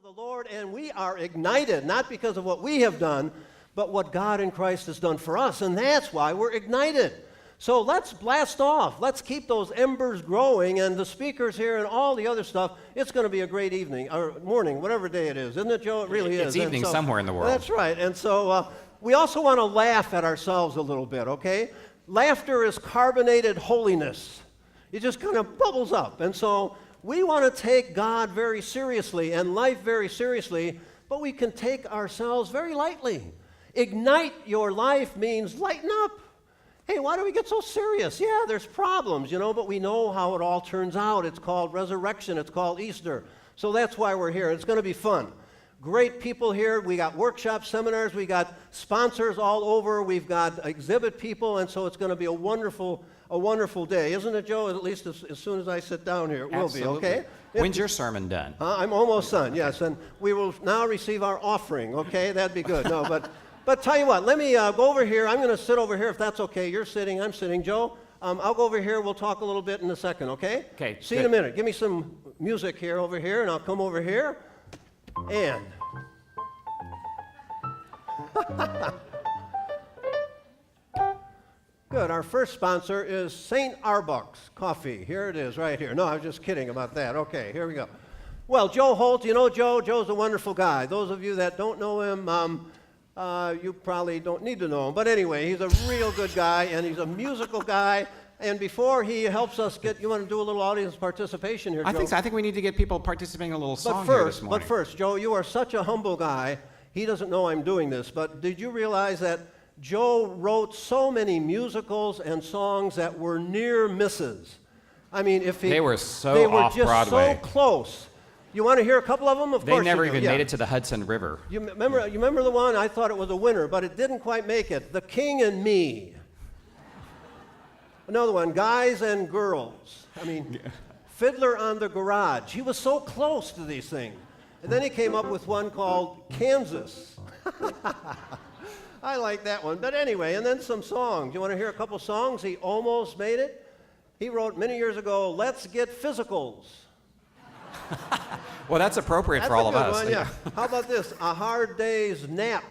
of the Lord, and we are ignited, not because of what we have done, but what God in Christ has done for us, and that's why we're ignited. So let's blast off. Let's keep those embers growing, and the speakers here and all the other stuff, it's going to be a great evening, or morning, whatever day it is. Isn't it, Joe? It really is. It's evening somewhere in the world. That's right. And so we also want to laugh at ourselves a little bit, okay? Laughter is carbonated holiness. It just kind of bubbles up. And so we want to take God very seriously and life very seriously, but we can take ourselves very lightly. Ignite your life means lighten up. Hey, why do we get so serious? Yeah, there's problems, but we know how it all turns out. It's called resurrection. It's called Easter. So that's why we're here. It's going to be fun. Great people here. We got workshops, seminars. We got sponsors all over. We've got exhibit people, and so it's going to be a wonderful day. Isn't it, Joe? At least as soon as I sit down here, it will be, okay? When's your sermon done? I'm almost done, yes, and we will now receive our offering, okay? That'd be good. No, But tell you what, let me go over here. I'm going to sit over here if that's okay. You're sitting, I'm sitting. Joe, I'll go over here. We'll talk a little bit in a second, okay? Okay. See you in a minute. Give me some music here over here, and I'll come over here. And good. Our first sponsor is St. Arbuck's Coffee. Here it is right here. No, I was just kidding about that. Okay, here we go. Well, Joe Holt, you know Joe? Joe's a wonderful guy. Those of you that don't know him, you probably don't need to know him. But anyway, he's a real good guy, and he's a musical guy. And before he helps us you want to do a little audience participation here, Joe? I think so. I think we need to get people participating in a little song here this morning. But first, Joe, you are such a humble guy. He doesn't know I'm doing this, but did you realize that Joe wrote so many musicals and songs that were near misses? I mean, they were so they were off just Broadway. so close. You want to hear a couple of them? Of course. They never even yeah. made it to the Hudson River. You remember the one? I thought it was a winner, but it didn't quite make it. The King and Me. Another one, Guys and Girls. I mean, Fiddler on the Garage. He was so close to these things. And then he came up with one called Kansas. I like that one. But anyway, and then some songs. You want to hear a couple songs? He almost made it. He wrote many years ago, Let's Get Physicals. Well, that's appropriate for all of us. One, yeah. How about this? A Hard Day's Nap.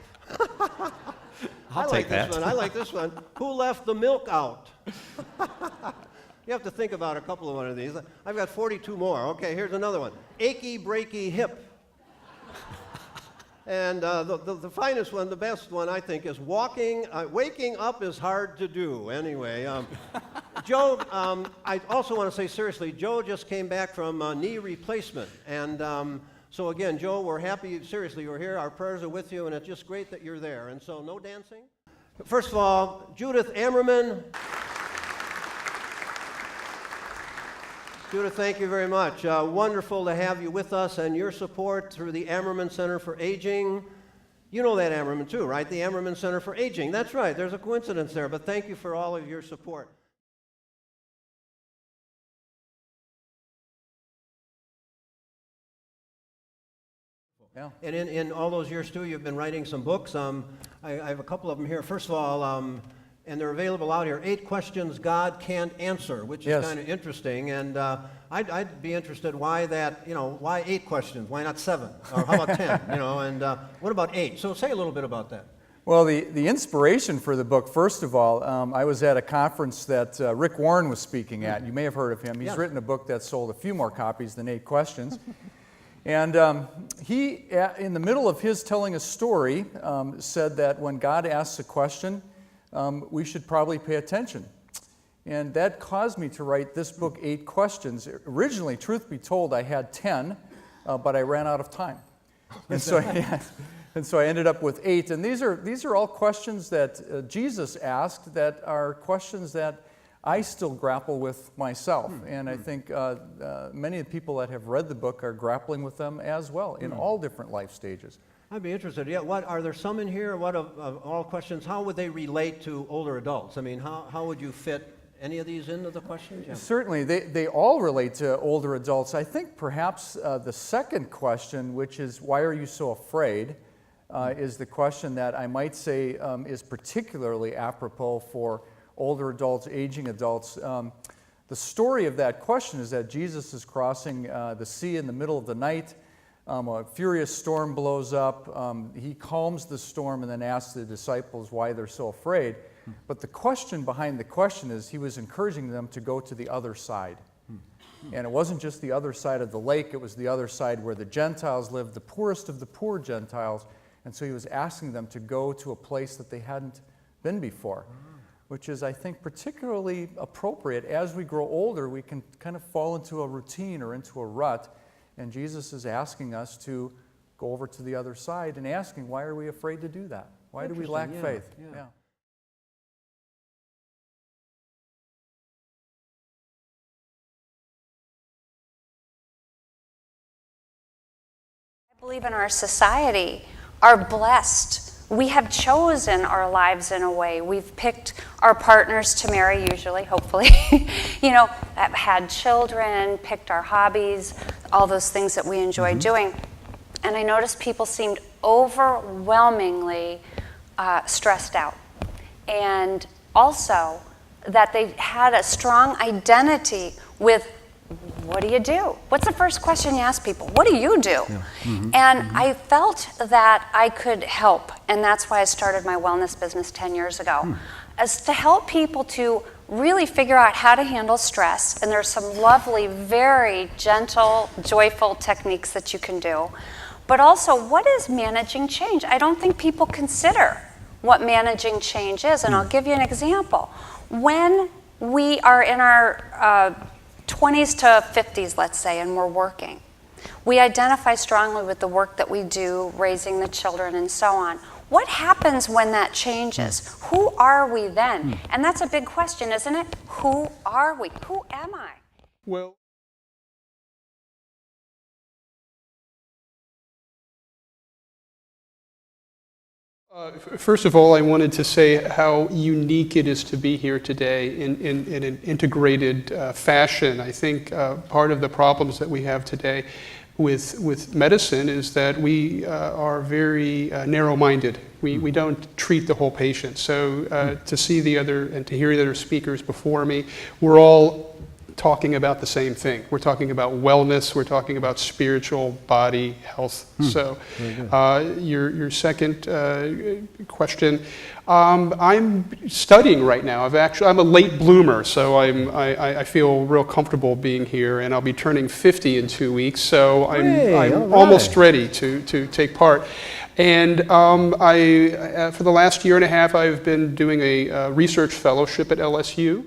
I'll take that. This one. I like this one. Who Left the Milk Out? You have to think about a couple of one of these. I've got 42 more. Okay, here's another one. Achy Breaky Hip. And the finest one, the best one, I think, is Waking Up is Hard to Do. Anyway, Joe, I also want to say seriously, Joe just came back from knee replacement. And so again, Joe, we're happy, seriously, you're here. Our prayers are with you, and it's just great that you're there. And so no dancing. First of all, Judith Ammerman. Judith, thank you very much. Wonderful to have you with us and your support through the Ammerman Center for Aging. You know that Ammerman too, right? The Ammerman Center for Aging. That's right. There's a coincidence there, but thank you for all of your support. Yeah. And in all those years too, you've been writing some books. I have a couple of them here. First of all, and they're available out here. 8 Questions God Can't Answer, which is kind of interesting. And I'd be interested why 8 questions? Why not 7? Or how about 10? And what about 8? So say a little bit about that. Well, the inspiration for the book, first of all, I was at a conference that Rick Warren was speaking at. You may have heard of him. He's written a book that sold a few more copies than 8 Questions. And he, in the middle of his telling a story, said that when God asks a question, we should probably pay attention. And that caused me to write this book, 8 Questions. Originally, truth be told, I had 10, but I ran out of time. And so, I ended up with 8. And these are all questions that Jesus asked that are questions that I still grapple with myself. And I think many of the people that have read the book are grappling with them as well in all different life stages. I'd be interested. Yeah, are there some in here? What of all questions? How would they relate to older adults? I mean, how would you fit any of these into the questions? Yeah. Certainly, they all relate to older adults. I think perhaps the second question, which is why are you so afraid, is the question that I might say is particularly apropos for older adults, aging adults. The story of that question is that Jesus is crossing the sea in the middle of the night. A furious storm blows up. He calms the storm and then asks the disciples why they're so afraid. But the question behind the question is he was encouraging them to go to the other side. And it wasn't just the other side of the lake, it was the other side where the Gentiles lived, the poorest of the poor Gentiles. And so he was asking them to go to a place that they hadn't been before, which is, I think, particularly appropriate. As we grow older, we can kind of fall into a routine or into a rut. And Jesus is asking us to go over to the other side and asking, why are we afraid to do that? Why do we lack faith? Yeah. I believe in our society are blessed. We have chosen our lives in a way. We've picked our partners to marry, usually, hopefully. Have had children, picked our hobbies, all those things that we enjoy doing. And I noticed people seemed overwhelmingly stressed out. And also that they had a strong identity with, what do you do? What's the first question you ask people? What do you do? And I felt that I could help, and that's why I started my wellness business 10 years ago, as to help people to really figure out how to handle stress. And there's some lovely, very gentle, joyful techniques that you can do. But also, what is managing change? I don't think people consider what managing change is, and I'll give you an example. When we are in our 20s to 50s, let's say, and we're working, we identify strongly with the work that we do, raising the children and so on. What happens when that changes? Who are we then? And that's a big question, isn't it? Who are we? Who am I? Well, first of all, I wanted to say how unique it is to be here today in an integrated fashion. I think part of the problems that we have today with medicine is that we are very narrow-minded. We don't treat the whole patient. So to see the other and to hear the other speakers before me, we're all talking about the same thing. We're talking about wellness. We're talking about spiritual body health. So your second question, I'm studying right now. I'm a late bloomer, so I feel real comfortable being here, and I'll be turning 50 in 2 weeks. So I'm almost ready to take part. And for the last year and a half, I've been doing a research fellowship at LSU.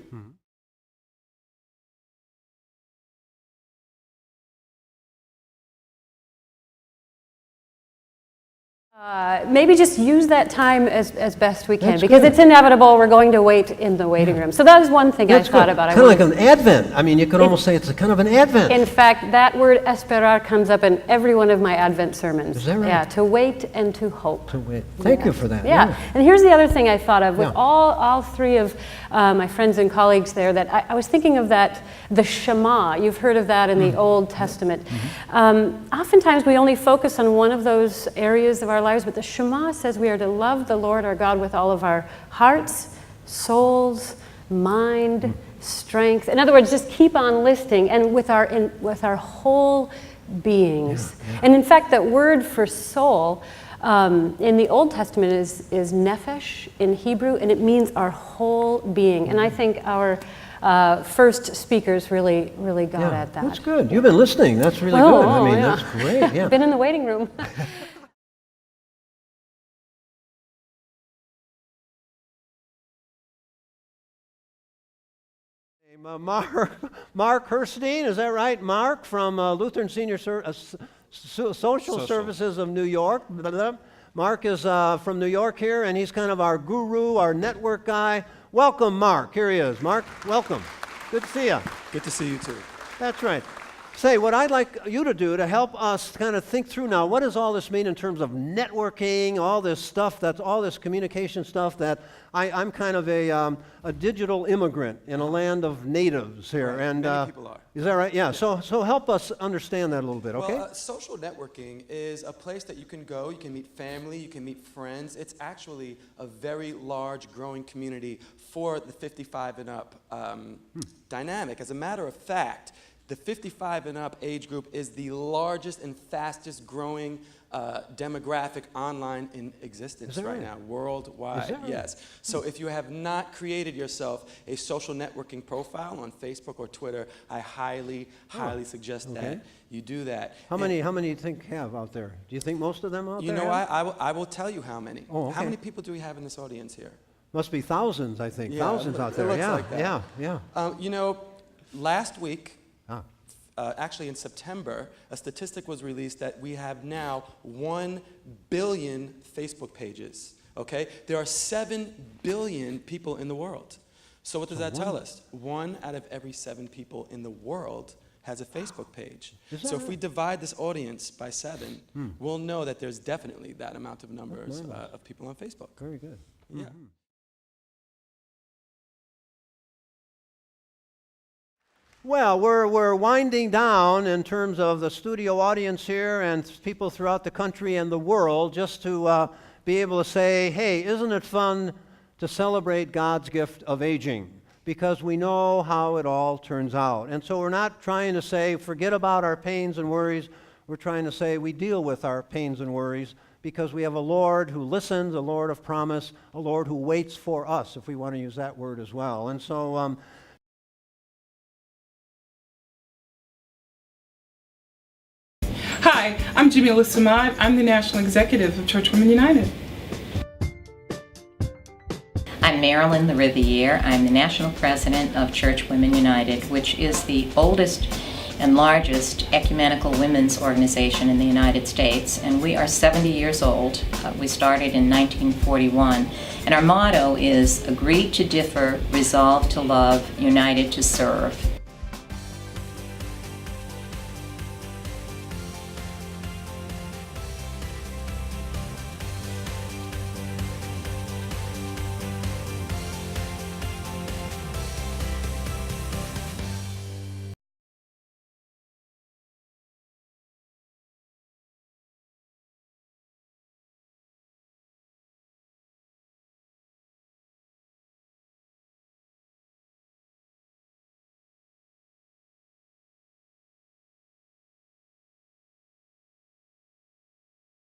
Maybe just use that time as best we can, because it's inevitable. We're going to wait in the waiting room. So that is one thing I thought about. Kind of like an advent. I mean, you could almost say it's a kind of an advent. In fact, that word esperar comes up in every one of my Advent sermons. Is that right? Yeah, to wait and to hope. To wait. Thank you for that. Yeah. And here's the other thing I thought of with all three of my friends and colleagues there, that I was thinking of that, the Shema. You've heard of that in the Old Testament. Oftentimes we only focus on one of those areas of our lives, but the Shema says we are to love the Lord our God with all of our hearts, souls, mind, strength. In other words, just keep on listing, and with our whole beings. And in fact, that word for soul in the Old Testament is nephesh in Hebrew, and it means our whole being. And I think our first speakers really got at that. That's good. You've been listening. That's really good. I mean, that's great. Yeah. Been in the waiting room. Mark Herstein, is that right? Mark from Lutheran Senior Social Services of New York. Mark is from New York here, and he's kind of our guru, our network guy. Welcome, Mark. Here he is. Mark, welcome. Good to see you. Good to see you too. That's right. Say, what I'd like you to do to help us kind of think through now, what does all this mean in terms of networking, all this stuff, all this communication stuff that I'm kind of a digital immigrant in a land of natives here. Right. And many people are. Is that right? Yeah. So help us understand that a little bit, okay? Well, social networking is a place that you can go, you can meet family, you can meet friends. It's actually a very large, growing community for the 55 and up dynamic. As a matter of fact, The 55 and up age group is the largest and fastest growing demographic online in existence right now, worldwide. Yes. So if you have not created yourself a social networking profile on Facebook or Twitter, I highly suggest that you do that. How many do you think have out there? Do you think most of them out there? You know, have? I will tell you how many. Oh, okay. How many people do we have in this audience here? Must be thousands, I think. Yeah, Thousands out there. it looks Yeah, like that. yeah. You know, last week, Ah. actually in September, a statistic was released that we have now 1 billion Facebook pages, okay? There are 7 billion people in the world. So what does that tell us? 1 out of every 7 people in the world has a Facebook page. So if we divide this audience by 7, we'll know that there's definitely that amount of numbers of people on Facebook. Very good. Yeah. Well, we're winding down in terms of the studio audience here and people throughout the country and the world, just to be able to say, hey, isn't it fun to celebrate God's gift of aging? Because we know how it all turns out. And so we're not trying to say, forget about our pains and worries. We're trying to say we deal with our pains and worries because we have a Lord who listens, a Lord of promise, a Lord who waits for us, if we want to use that word as well. And so Hi, I'm Jamila Samad. I'm the National Executive of Church Women United. I'm Marilyn the Riviere. I'm the National President of Church Women United, which is the oldest and largest ecumenical women's organization in the United States, and we are 70 years old. We started in 1941, and our motto is agree to differ, resolve to love, united to serve.